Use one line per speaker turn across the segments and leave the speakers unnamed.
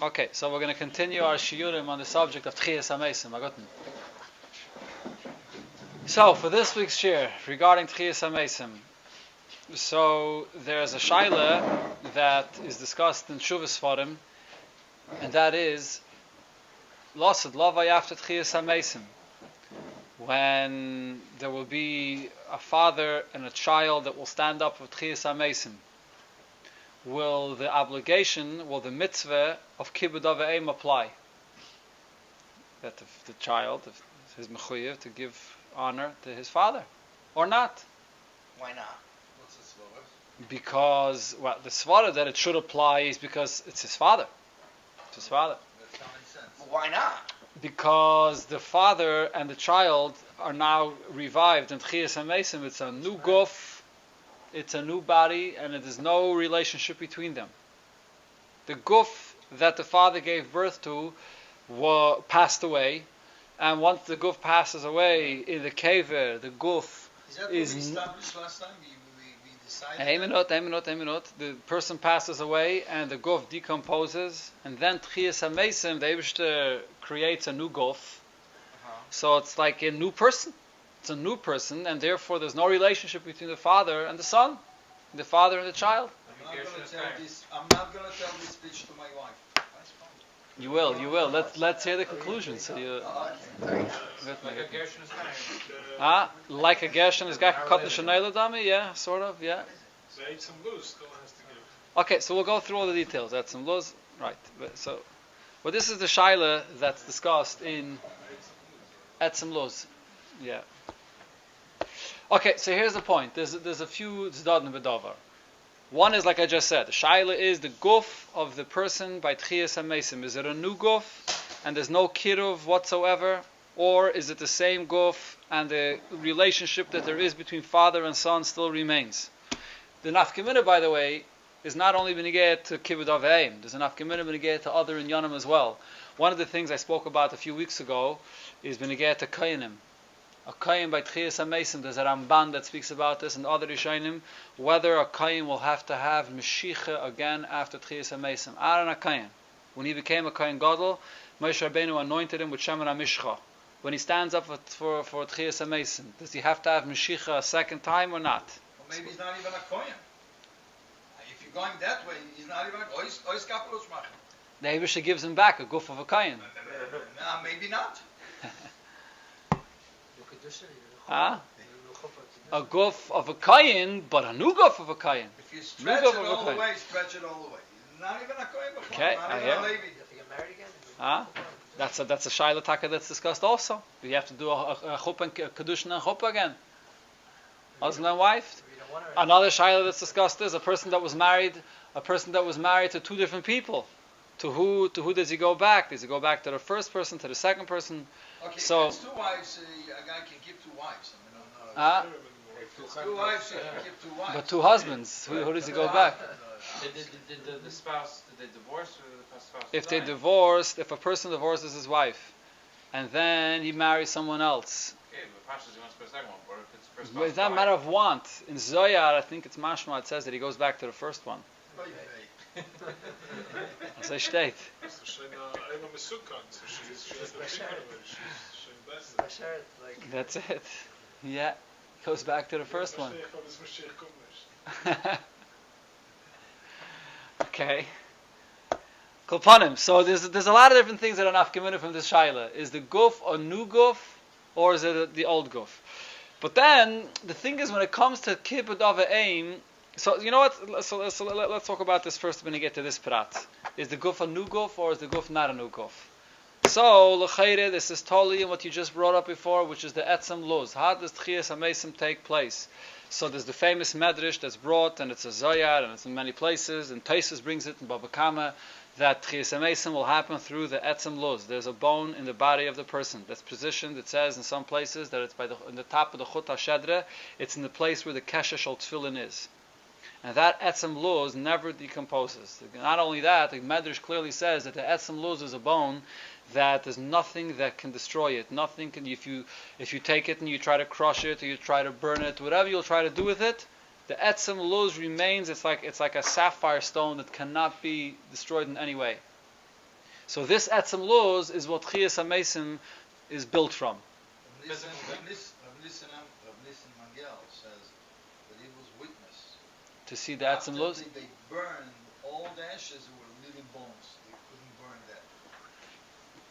Okay, so we're going to continue our shiurim on the subject of Tchiyas HaMesim. So, for this week's shir, regarding Tchiyas HaMesim, so there's a shaila that is discussed in Shuvas Farim, and that is, Losad Lavay after Tchiyas HaMesim, when there will be a father and a child that will stand up for Tchiyas HaMesim. Will the mitzvah of Kibbud Av V'Eim apply? That if the child, if his mechuyev to give honor to his father, or not?
Why not? What's the svara?
Because, the svara that it should apply is because it's his father. It's his father.
That's common sense. Well, why not?
Because the father and the child are now revived in Tchiyas HaMesim. It's a new guf. It's a new body, and it is no relationship between them. The guf that the father gave birth to passed away, and once the guf passes away in the kever, the guf
is that what we established last time? We decided.
The person passes away, and the guf decomposes, and then Tchiyas HaMesim, the Eibishter creates a new guf. So it's like a new person. It's a new person, and therefore there's no relationship between the father and the son, the father and the child.
I'm not going to tell this speech to my wife.
You will. Let's hear the conclusion. So
like a Gershon is
like a Gershon is got cut the Shanayla Dami, yeah, sort of, yeah.
So Etzem Luz still has to give.
Okay, so we'll go through all the details. Etzem Luz, right. So, this is the Shaila that's discussed in Etzem Luz. Yeah. Okay, so here's the point. There's a few tzdadim b'davar. One is, like I just said, the shaila is the guf of the person by Tchiyas HaMesim. Is it a new guf and there's no kiruv whatsoever, or is it the same guf and the relationship that there is between father and son still remains? The nafkamina, by the way, is not only benigeh to Kibbud Av V'Eim. There's a nafkamina benigeh to other inyanim as well. One of the things I spoke about a few weeks ago is benigeh to kayanim. A kayin by Tchiyas HaMesim, there's a Ramban that speaks about this, and other Rishonim, whether a kayin will have to have Meshicha again after Tchiyas HaMesim. Aaron a kayin, when he became a kayin gadol, Moshe Rabbeinu anointed him with Shemen HaMishcha. When he stands up for Tchiyas HaMesim, does he have to have Meshicha a second time or not?
Well, maybe he's not even a kayin. If you're going that way, he's not even a kayin.
The Eibusha gives him back a guf of a kayin.
No, maybe not.
A guf of a kayin, but a new guf of a kayin.
If you stretch it all the way, stretch it all the way. Not even a kayin.
Okay,
not even a Levi.
That's a shaila taka that's discussed also. You have to do a chuppah and kedushin and chuppah again. Husband and wife. Another shaila that's discussed is a person that was married to two different people. To who does he go back? Does he go back to the first person, to the second person?
Okay,
so
if it's two wives, a guy can give two wives. I mean, two wives, you can give two wives.
But two husbands, who does he go back?
Did the spouse, did they divorce, or the spouse
If they divorced, if a person divorces his wife, and then he marries someone else.
Okay, but Pashas, he wants to put a second one, or if it's first
But it's not a matter of want. In Zoyar, I think it's mashma, it says that he goes back to the first one. As I state. That's it. Yeah, goes back to the first one. Okay. Kolpanim. So there's a lot of different things that are nafkamina from this shaila. Is the guf a new guf, or is it the old guf? But then the thing is, when it comes to Kibbud Av V'Eim, so you know what? So let's talk about this first when we get to this prat. Is the guf a new guf, or is the guf not a new guf? So l'chayre, this is totally in what you just brought up before, which is the etzem luz. How does Tchiyas HaMesim take place? So there's the famous medrash that's brought, and it's a Zoyar, and it's in many places, and Taisus brings it in Baba Kama, that Tchiyas HaMesim will happen through the etzem luz. There's a bone in the body of the person that's positioned. It says in some places that it's in the top of the chut hashedra. It's in the place where the kesher shel tefillin is. And that etzem luz never decomposes. Not only that, the medrash clearly says that the etzem luz is a bone that there's nothing that can destroy it. Nothing can, if you take it and you try to crush it or you try to burn it, whatever you'll try to do with it, the etzem luz remains. It's like a sapphire stone that cannot be destroyed in any way. So this Etzem Luz is what Chiyas HaMesim is built from.
Rav Nissen Mangel says that he was witness.
To see the Etzem Luz?
They burned all the ashes who were living bones. They couldn't burn that.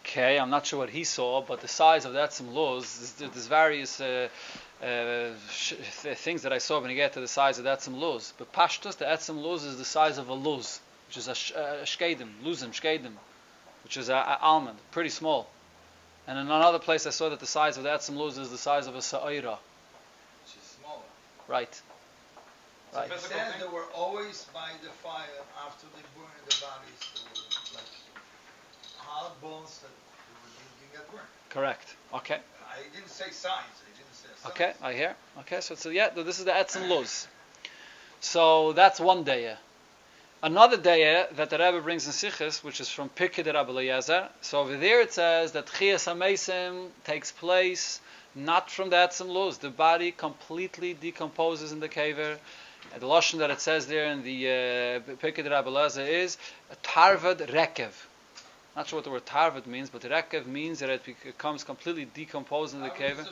Okay, I'm not sure what he saw, but the size of the Etzem Luz, there's various things that I saw when you get to the size of the Etzem Luz. But Pashtus, the Etzem Luz is the size of a luz, which is a shkedim, which is an almond, pretty small. And in another place I saw that the size of the Etzem Luz is the size of a sa'ira.
Which is smaller.
Right. Right.
It says they were always by the fire after they burned the bodies. They were like hard bones that didn't get burned.
Correct. Okay.
I didn't say signs. I didn't say signs.
Okay, I hear. Okay, so this is the Etzem Luz. So that's one day. Another day that the Rebbe brings in Sichos, which is from Pirkei de Rabbi Eliezer. So over there it says that Chiyas HaMesim takes place not from the Etzem Luz. The body completely decomposes in the kever. And the lashon that it says there in the Pirkei de Rabbi Eliezer is Tarvad Rekev. Not sure what the word Tarvad means, but Rekev means that it becomes completely decomposed in the kever.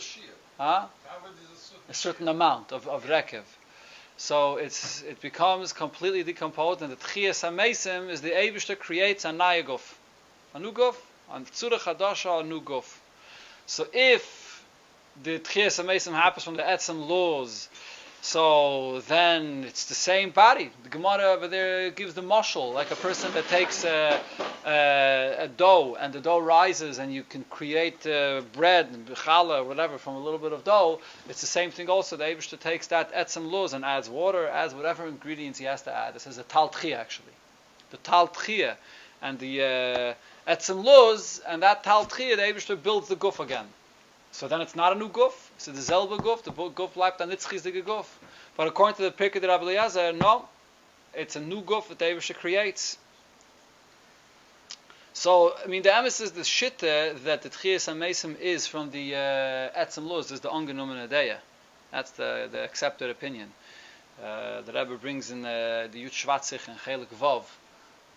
Huh? A certain amount of Rekev. So it becomes completely decomposed, and the Tchiyas HaMesim is the Eibishter creates a Nayaguf. A new guf, a Tzura Chadasha, a new guf. So if the Tchiyas HaMesim happens from the Etzem Luz, so then it's the same body. The Gemara over there gives the mashal, like a person that takes a dough, and the dough rises, and you can create bread and challah or whatever from a little bit of dough. It's the same thing also. The Eibishter takes that Etzem Luz and adds water, adds whatever ingredients he has to add. This is a Tal Tchiyah actually. The Tal Tchiyah and the Etzem Luz, and that Tal Tchiyah, the Eibishter builds the guf again. So then it's not a new guf. So the Zelba guf, the guf bleibt an nitzchizdige guf. But according to the Pirkei de Rabbi Eliezer, no, it's a new guf that the Eibishter creates. So, I mean, the emes is the shitte that the Tchiyas HaMesim is from the Etzem Luz, is the ungenomene Deya. That's the accepted opinion. The Rebbe brings in the Yud Shvatzich and Chelik Vav,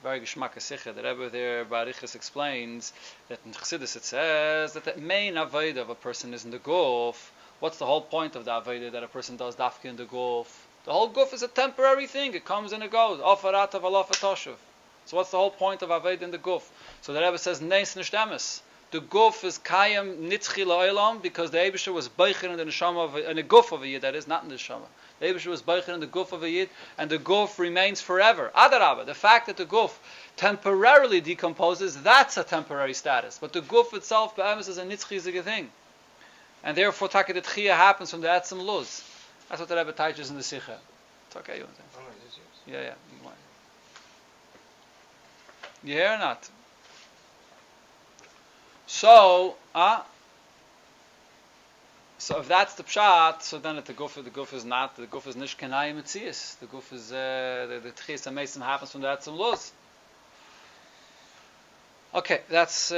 very geschmack sicher. The Rebbe there, Barichas, explains that in Chassidus it says that the main avodah of a person is in the guf. What's the whole point of the avodah that a person does dafka in the guf? The whole guf is a temporary thing. It comes and it goes. Ofaratav alafa toshuv. So what's the whole point of avodah in the guf? So the Rebbe says neis nishtamis. The guf is kayam nitzchi la'olam because the Eibishter was beicher in the neshama in the guf of a yid. That is not in the neshama. The Eibishter was beicher in the guf of a yid, and the guf remains forever. Adarabah, the fact that the guf temporarily decomposes, that's a temporary status. But the guf itself, be'emes, is a nitzchizige thing, and therefore taka the tchiyah happens from the Etzem Luz. That's what the Rebbe teaches in the Sikha. It's okay, you want to? Yeah. You hear or not? So if that's the pshat, so then the guf is not, the guf is nish kenai metzias. The guf is the Tchiyas HaMesim happens from the Etzem Luz. Okay, that's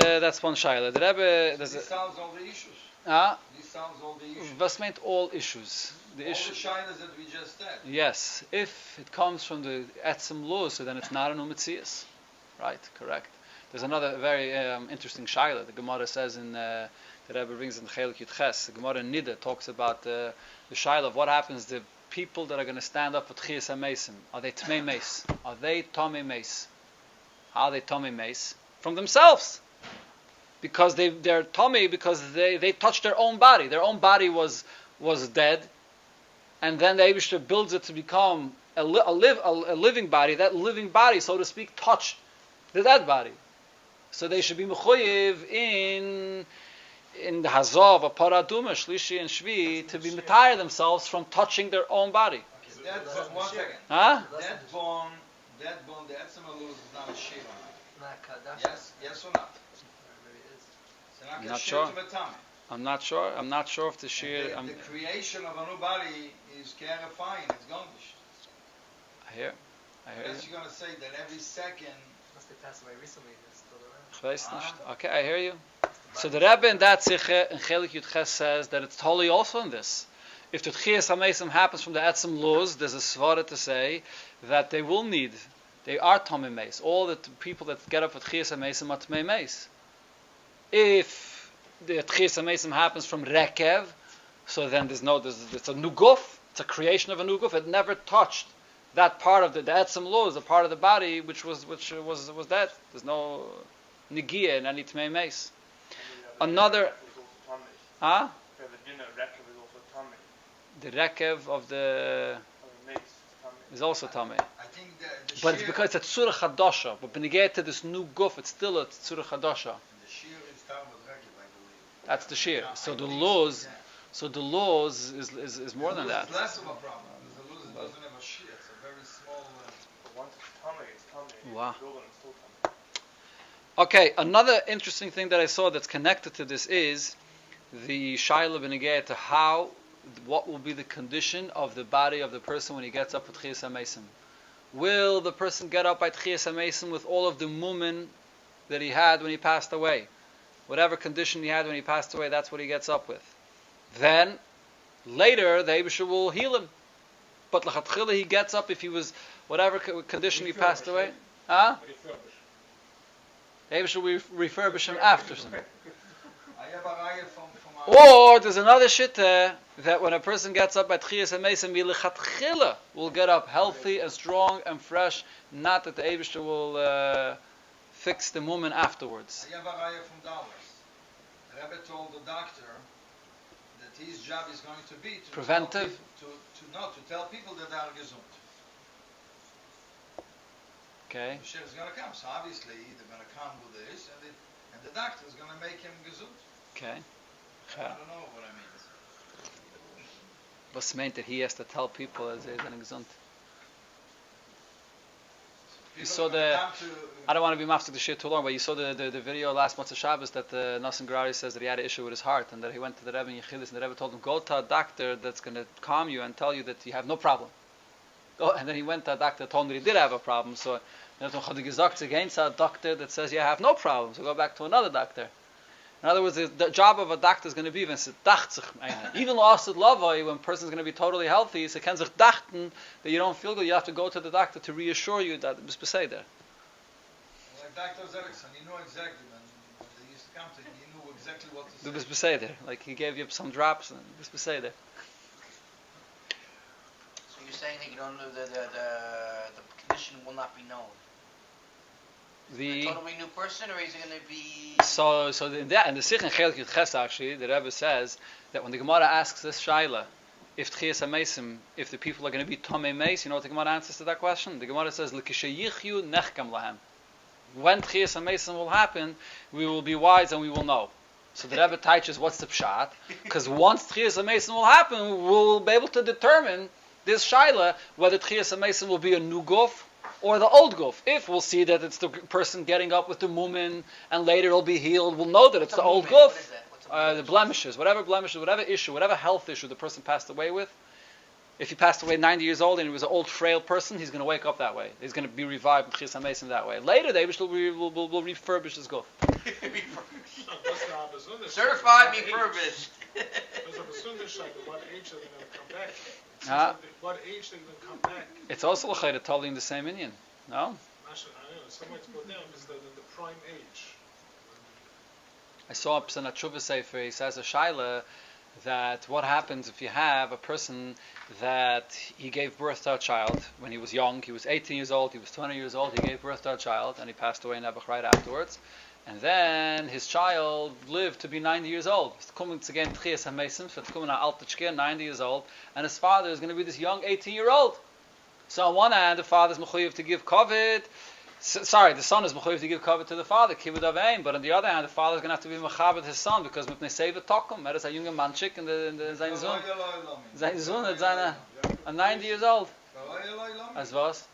one shayla. The Rebbe,
This sounds all the issues. This sounds all the issues.
Was meant all issues.
All the shaylas that we just said.
Yes, if it comes from the Etzem Luz, so then it's not a new metzias. Right, correct. There's another very interesting shayla. The Gemara says in the Rebbe brings in Chelik Yud Ches. The Gemara in Nida talks about the shayla of what happens. The people that are going to stand up for Tchiyas HaMesim, are they Tmei Meis? Are they Tomei Meis? How are they Tomei Meis? From themselves, because they're Tomei because they touched their own body. Their own body was dead, and then the Eibishter builds it to become a living body. That living body, so to speak, touched the dead body. So they should be mechuyev in the Hazav, a Paraduma, Shlishi, and Shvi to be metire themselves from touching their own body.
That bone, 1 second.
Huh?
That bone, the Etzem Luz is not a shir. Yes or not?
I'm not sure. I'm not sure if the shir.
The creation of a new body is clarifying. It's gongish.
I hear.
Unless you're going to say that every second.
They passed away recently. They're still around.
Okay, I hear you. So the Rebbe in that Sikha in Chelik Yud Ches says that it's totally also in this. If the Tchiyas HaMesim happens from the Etzem Luz, there's a svara to say that they will need They are Tomei Meis. All the people that get up with Tchias HaMeisim are Tomei Meis. If the Tchias HaMeisim happens from Rekev, so then it's a new guf, it's a creation of a new guf. It never touched that part of the Etzem Lo, is a part of the body which was that. There's no Nigia in any Tomei Meis. Another, huh? The Rekev of the is also Tomei.
I think the
But it's
shear-
because it's a Tzura Chadasha. But when you get to this new guf, it's still a Tzura Chadasha.
The shear is down with Rekev, I believe.
That's the shear.
Yeah,
So
I
the
think
laws,
yeah.
so the laws is more
The
than
luz
that.
is less of a problem because the luz doesn't have a shear. It's a very small.
Once it's tummy.
Wow.
Building, it's still tummy.
Okay, another interesting thing that I saw that's connected to this is the Shaila Benegeh to what will be the condition of the body of the person when he gets up with Tchias HaMeisim. Will the person get up by Tchias HaMeisim with all of the mumin that he had when he passed away? Whatever condition he had when he passed away, that's what he gets up with. Then, later, the Eibusher will heal him. But l'chatchila he gets up if he was, whatever condition he passed away. Huh? The Eibusher will refurbish him after some.
I have a raya from
Or there's another shitta that when a person gets up at Tchias HaMeisim, lechatchila will get up healthy and strong and fresh. Not that the Eibusher will fix the moment afterwards.
I have a raya from Dallas. The Rebbe told the doctor that his job is going to be to
Preventive?
to tell people that they are gesund.
Okay.
The shir is going to come, so obviously they're going to come with this, and the doctor is going to make him gesund.
Okay.
I don't know what I mean.
Was meant that he has to tell people as he's an gesund.
People
saw
are gonna
the-
come
I don't want to be mafsik the shit too long, but you saw the video last Motzei Shabbos that Nassim Gerari says that he had an issue with his heart and that he went to the Rebbe in Yechidus and the Rebbe told him, go to a doctor that's going to calm you and tell you that you have no problem. Go, and then he went to a doctor that told him that he did have a problem. So then had he gesagt against a doctor that says you have no problem. So go back to another doctor. In other words, the job of a doctor is going to be when se dacht sich einer. Even lost lavoi, when a person is going to be totally healthy, se kann sich dachten that you don't feel good. You have to go to the doctor to reassure you that it's beseder.
Like Dr. Zerikson, he knew exactly when they used to come to him, he knew exactly what to
Du bist
say.
beseder. Like he gave you some drops and du bist beseder.
So you're saying that you don't know the condition will not be known.
The
A totally new person, or is it going to be?
so in the Sikh in Chelik Yud Ches actually, the Rebbe says that when the Gemara asks this shaila, if Tchias HaMeisim, if the people are going to be Tomei Meis, you know what the Gemara answers to that question? The Gemara says, L'kishayichyu nechkam lahem. When Tchias HaMeisim will happen, we will be wise and we will know. So the Rebbe teaches what's the pshat, because once Tchias HaMeisim will happen, we'll be able to determine this shaila whether Tchias HaMeisim will be a new guf or the old guf. If we'll see that it's the person getting up with the mumin and later it'll be healed, we'll know that it's the old
What
guf.
is that? What's a
The
movement?
blemishes, whatever issue, whatever health issue the person passed away with. If he passed away 90 years old and he was an old, frail person, he's going to wake up that way. He's going to be revived in Tchias HaMeisim that way. Later, the Eibush will refurbish his guf.
Certified refurbished.
What age are they going to come back?
Huh?
What age are they going to come back?
It's also l'chayda totally in the same Indian. No?
Masha, I know, so much go down is the prime age.
I saw a P'san HaTshuva Sefer, he says a shaila that what happens if you have a person that he gave birth to a child when he was young, he was 18 years old, he was 20 years old, he gave birth to a child and he passed away in Nebuch right afterwards, and then his child lived to be 90 years old. It's coming again Tchias HaMeisim, so it's coming out Altachkir, 90 years old, and his father is going to be this young 18-year-old. So on one hand, the father is mechuyev to give kavod. The son is mechuyev to give kavod to the father, kibud avein. But on the other hand, the father is going to have to be mechabed his son because mipnei seva tokum. That is a younger manchik in the sein Sohn. Sein Sohn is a 90 years old. As was.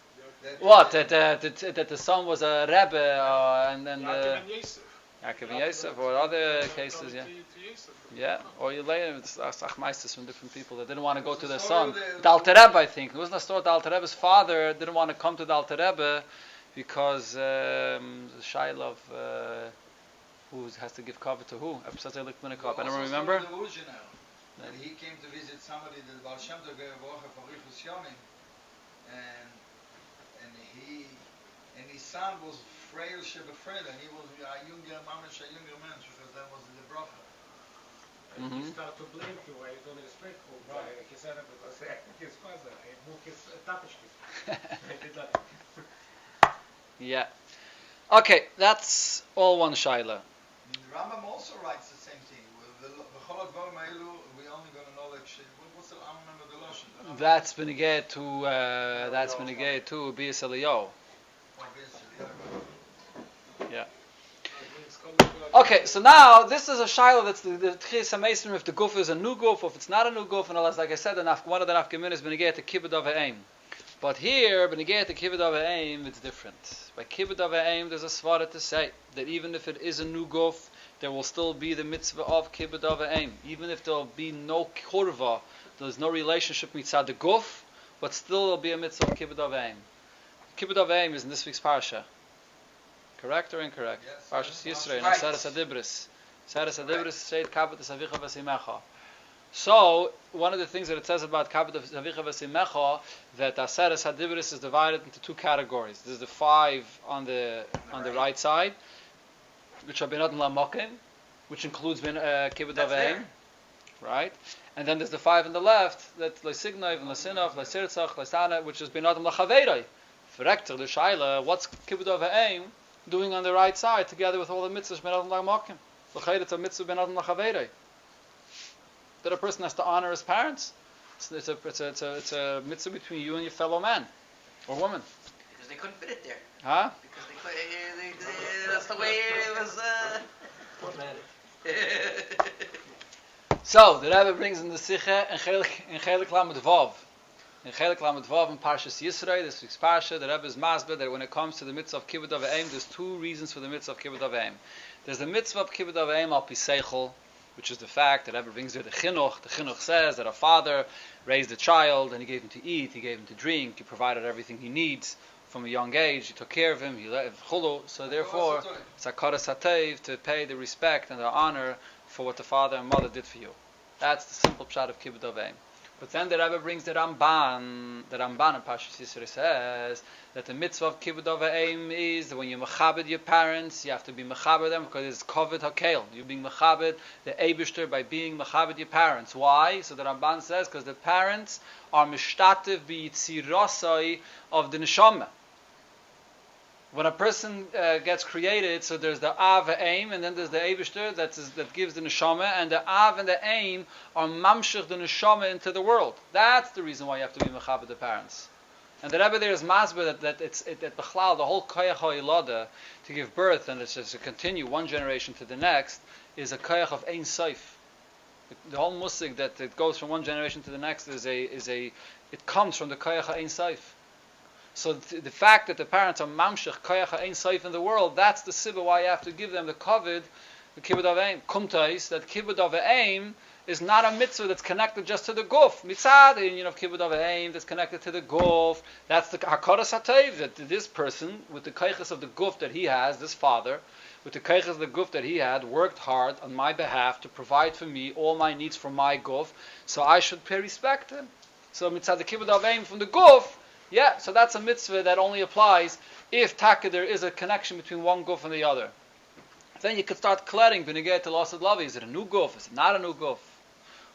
What? That the son was a rebbe and then
Yaakov and Yosef.
Yaakov and Yosef or other cases, yeah.
To Yosef.
Yeah, or you later it's achmeistes from different people that didn't want to go to their son. The Alter Rebbe, I think, it wasn't a story. The Alter Rebbe's father didn't want to come to the Alter Rebbe because the shaila of who has to give cover to who. I don't remember.
And he came to visit somebody that Baal Shem Tov gave a bracha for Richus Yomim, and he and his son was frail Shebefred, and he was a younger mamish, a younger man, because that was the bracha.
And he started to blame him why he's doing the straight home. He said it because his father, he moved his tapashkis. He did that.
Yeah. Okay, that's all one shaila.
The Rambam also writes the same thing. We're only going to know like what's the I don't remember the lashon.
That's been negay to Bias Eliyahu. Yeah. Okay, so now this is a shaila that's the Tchis HaMesim, if the guf is a new guf, or if it's not a new guf, and like I said, one of the nafkamin is benegay to kibbud of ha'eim. But here, benegay to kibbud of ha'eim, it's different. By kibbud of ha'eim, there's a svara to say that even if it is a new guf, there will still be the mitzvah of kibbud of ha'eim. Even if there will be no kurva, there's no relationship mitzad the guf, but still there will be a mitzvah of kibbud of ha'eim. Kibbud of ha'eim is in this week's parsha. Correct or incorrect?
Yes.
Parshas Yisrael,
Right.
Seres Adibris. Seres Adibris said kabbat esavicha v'simecha. So, one of the things that it says about kabbat esavicha v'simecha, that Seres Adibris is divided into two categories. There's the 5 on the right side, which are benadin lamokim, which includes kibbud of ha'eim, right? And then there's the 5 on the left, that's leisignov and leisinov, leisirtzach, leisana, which is benadin lachaveiroi. Verrekter the shaila, what's kibbud of ha'eim doing on the right side together with all the mitzvahs benadin lamokim? L'chayr it's a mitzvah benadin lachaveiroi. That a person has to honor his parents. It's a mitzvah between you and your fellow man or woman.
Because they couldn't fit it there.
Huh?
Because that's the way it was.
So the Rebbe brings in the Sicha in Chelik Lamed Vav. In Chelik Lamed Vav in Parshas Yisrael, this week's Parsha, the Rebbe is masber that when it comes to the mitzvah of kibbud of ha'eim, there's 2 reasons for the mitzvah of kibbud of ha'eim. There's the mitzvah of kibbud of ha'eim al piseichel, which is the fact that Rebbe brings there the chinuch. The chinuch says that a father raised a child and he gave him to eat, he gave him to drink, he provided everything he needs from a young age, he took care of him, he let him chulu. So therefore, it's a koras hatev to pay the respect and the honor for what the father and mother did for you. That's the simple pshat of kibbud of ha'eim. But then the Rebbe brings the Ramban. The Ramban in Parshas Yisrael says that the mitzvah of kibbud of ha'eim is that when you mechabed your parents, you have to be mechabed them because it's kovet hakel. You're being mechabed the Eibishter by being mechabed your parents. Why? So the Ramban says because the parents are mishtatev b'yitzirasai of the neshama. When a person gets created, so there's the Av Aim, and then there's the Eibishter that gives the Neshama, and the Av and the Aim are mamshich the Neshama into the world. That's the reason why you have to be mechaber the parents. And the Rebbe there is masber that it's Bechlal, the whole Koyach HaYilada, to give birth, and it's just to continue one generation to the next, is a Koyach of Ein Seif. The whole musig that it goes from one generation to the next it comes from the Koyach HaEin Seif. So the fact that the parents are mamshech koyach ha'ein seif in the world, that's the sibah why you have to give them the kovid, the kibbud of ha'eim. Kumtais, that kibbud of ha'eim is not a mitzvah that's connected just to the guf. Mitzad, the union of kibbud of ha'eim that's connected to the guf. That's the hakoras hatev, that this person, with the koyches of the guf that he has, this father, with the koyches of the guf that he had, worked hard on my behalf to provide for me all my needs from my guf, so I should pay respect to him. So mitzad the kibbud of ha'eim from the guf, yeah, so that's a mitzvah that only applies if there is a connection between one guf and the other. Then you could start clearing b'negei to lasad lavi. Is it a new guf? Is it not a new guf?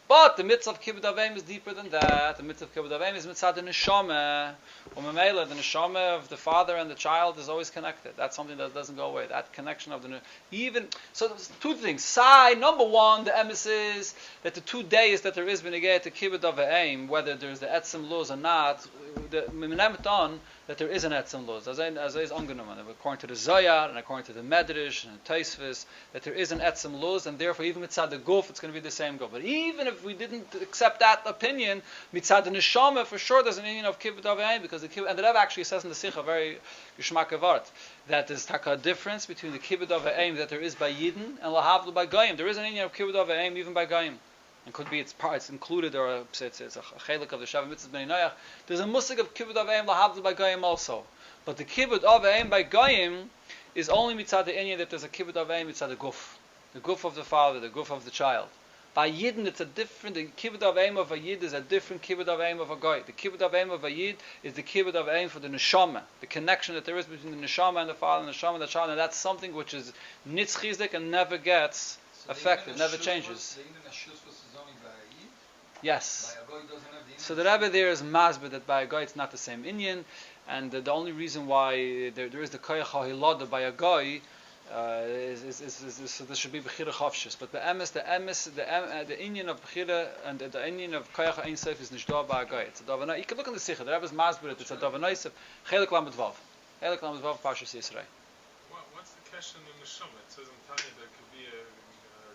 But the mitzvah of kibbud avim is deeper than that. The mitzvah of kibbud avim is mitzvah the neshama. Umemela, the neshama of the father and the child is always connected. That's something that doesn't go away. That connection of the so there's 2 things. Side number 1, the emes is that the 2 days that there is b'negei to kibbud avim, whether there's the etzem luz or not, the minemet on that there is an etzem luz, as is ungenommen, according to the Zohar and according to the Medrash and the Tosfos, that there is an etzem luz, and therefore even mitzad the guf, it's going to be the same guf. But even if we didn't accept that opinion, mitzad the neshama, for sure there's an union of kibbud avim, because and the Rebbe actually says in the Sicha, very geschmack avart, that there's a difference between the kibbud avim that there is by Yidden and lahavlu by Goyim. There is an union of kibbud avim even by Goyim. It could be it's included, or it's a chelik of the Shavim Mitzvah Bnei Noach. There's a musig of kibbud avim lahavlu by Goyim also. But the kibbud avim by Goyim is only mitzad the inyan that there's a kibbud avim mitzad the guf of the father, the guf of the child. By Yidden, it's a different. The kibbud of aim of a Yid is a different kibbud of aim of a goy. The kibbud of aim of a Yid is the kibbud of aim for the neshama, the connection that there is between the neshama and the father, and the neshama and the child, and that's something which is nitzchizik and never gets affected, never changes.
The Indian Ashus was only by a Yid.
Yes.
By a goy doesn't have the
So the Rebbe there is masber that by a goy it's not the same inyan, and the only reason why there is the koyach ha'ilada by a goy. So this should be bechira chavshis, but the inyan of bechira and the inyan of koyach ein sof is nishda by a goy. It's a davanai. You can look in the sikha. The Rebbe's masber it's a davanai of chelik lamed vav, parshas Yisrei.
What's the question in the neshama? It says in Tanya there could be a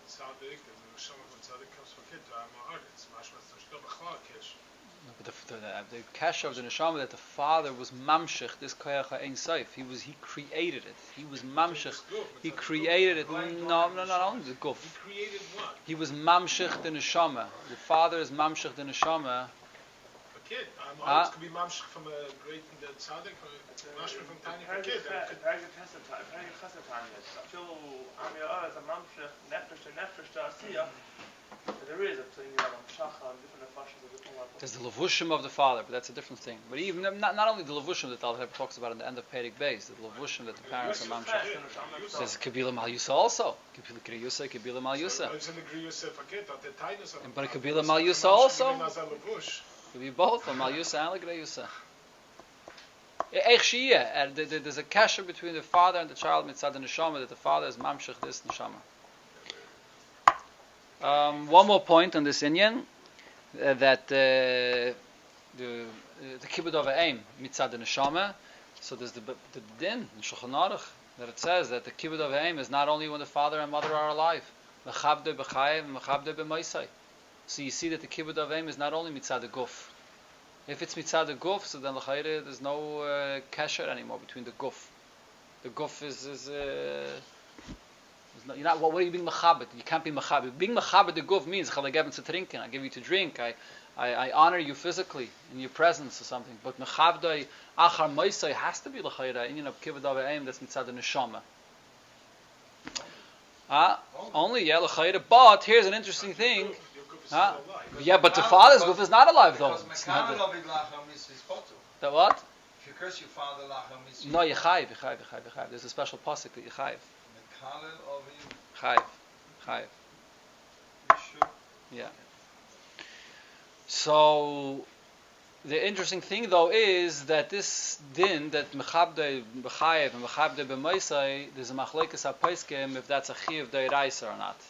tzaddik, and the neshama when tzaddik comes from kid to Amar. It's mashma tzaddik b'chol kish.
But the kasha of the neshama that the father was mamshich this koyach ein sof. He created it. He was mamshich. He created it. No, only the guf.
He created what?
He was mamshich the neshama. The father is mamshich the neshama.
A kid. Amar could be mamshich from a great tzaddik, mashma from Tanya from kid.
There is a thing on Shacha and different fashions of different levels.
There's the levushim of the father, but that's a different thing. But even not only the levushim that the Alter talks about in the end of Perek Beis, the levushim that the parents are mamshich. There's Kabila Mal Yusa also. Kabila Mal Yusa. But a Kabila Mal Yusa also. Could be both, or Mal Yusa and L'Grei Yusa. There's a kasha between the father and the child mitzad the neshama that the father is mamshich this neshama. One more point on this inyan, that the kibbud of aim mitzad the neshama. So there's the din in Shulchan Aruch that it says that the kibbud of aim is not only when the father and mother are alive. Mechabde b'chayev and mechabde b'maisai. So you see that the kibbud of aim is not only mitzad the guf. If it's mitzad the guf, so then l'chayre there's no kasher anymore between the guf. The guf is you're not, what are you being mechabed? You can't be mechabed. Being mechabed the guf means chalageven to drinking. I give you to drink. I honor you physically in your presence or something. But mechabdoi achar moisai has to be l'chayra. Inyan of kibbud of aim that's mitzad the neshama. Only l'chayra. But here's an interesting thing. Yeah, but the father's guf is not alive though. The what?
If you curse your father lachar mitzvah.
No, yechayiv. There's a special pasuk that yechayiv. Chayiv. Yeah. So the interesting thing though is that this din that mechabde b'chayiv and mechabde b'moisai, there's a machlekes hapaiskim if that's a chiyuv deiraisa or not.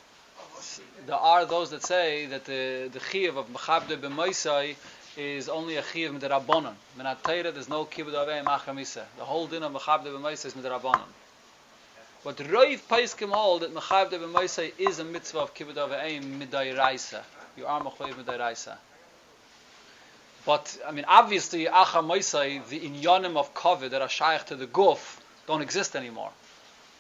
There are those that say that the chiyuv of mechabde b'moisai is only a chiyuv midirabanan. Minat Torah there's no kibbud avei machar misa. The whole din of mechabde b'moisai is midirabanan. But Roiv Paiskim hold that Mechavde b'Moisei is a mitzvah of Kibbud Avayim Midayraisa. You are Mechayiv Midayraisa. But, I mean, obviously, Achar Moisei, the inyanim of Kovid that are shaykh to the Guf don't exist anymore.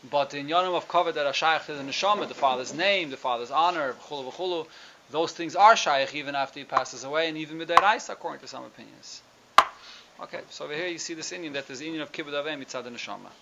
But the inyanim of Kovid that are shaykh to the Neshama, the father's name, the father's honor, v'chulu v'chulu, those things are shaykh even after he passes away, and even Midayraisa, according to some opinions. Okay, so over here you see this inyan that there's inyan of Kibbud Avayim Mitzad the Neshama.